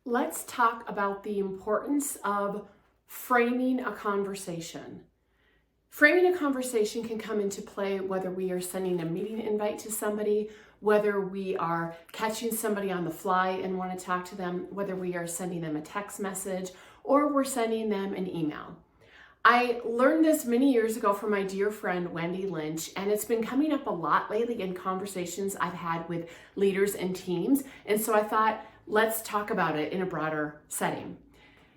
Let's talk about the importance of framing a conversation. Framing a conversation can come into play whether we are sending a meeting invite to somebody, whether we are catching somebody on the fly and want to talk to them, whether we are sending them a text message, or we're sending them an email. I learned this many years ago from my dear friend, Wendy Lynch, and it's been coming up a lot lately in conversations I've had with leaders and teams. And so I thought, let's talk about it in a broader setting.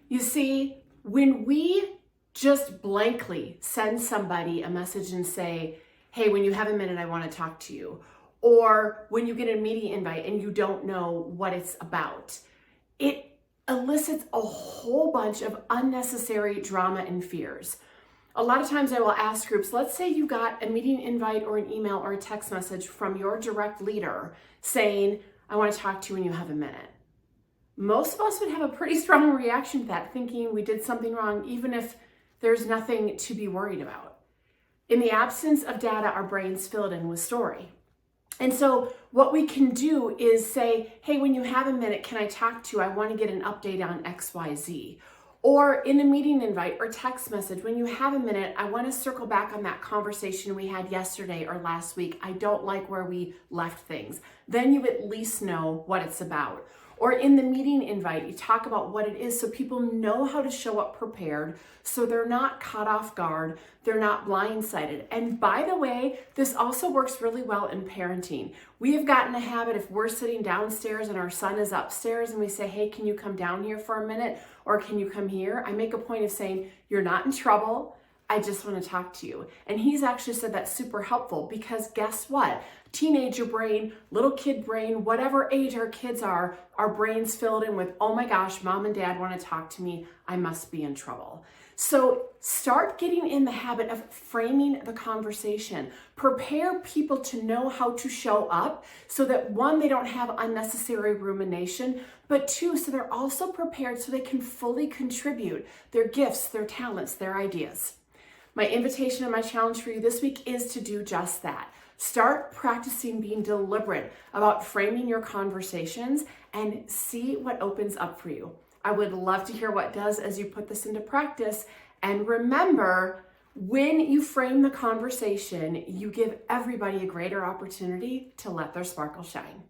You see, when we just blankly send somebody a message and say, hey, when you have a minute, I want to talk to you, or when you get a meeting invite and you don't know what it's about, it elicits a whole bunch of unnecessary drama and fears. A lot of times I will ask groups, let's say you got a meeting invite or an email or a text message from your direct leader saying, I want to talk to you when you have a minute. Most of us would have a pretty strong reaction to that, thinking we did something wrong, even if there's nothing to be worried about. In the absence of data, our brains fill it in with story. And so what we can do is say, hey, when you have a minute, can I talk to you? I want to get an update on XYZ. Or in a meeting invite or text message, when you have a minute, I want to circle back on that conversation we had yesterday or last week. I don't like where we left things. Then you at least know what it's about. Or in the meeting invite, you talk about what it is so people know how to show up prepared, so they're not caught off guard, they're not blindsided. And by the way, this also works really well in parenting. We have gotten a habit, if we're sitting downstairs and our son is upstairs and we say, hey, can you come down here for a minute? Or can you come here? I make a point of saying, you're not in trouble. I just want to talk to you. And he's actually said that's super helpful because guess what? Teenager brain, little kid brain, whatever age our kids are, our brains filled in with, oh my gosh, mom and dad want to talk to me. I must be in trouble. So start getting in the habit of framing the conversation. Prepare people to know how to show up so that one, they don't have unnecessary rumination, but two, so they're also prepared so they can fully contribute their gifts, their talents, their ideas. My invitation and my challenge for you this week is to do just that. Start practicing being deliberate about framing your conversations and see what opens up for you. I would love to hear what does as you put this into practice. And remember, when you frame the conversation, you give everybody a greater opportunity to let their sparkle shine.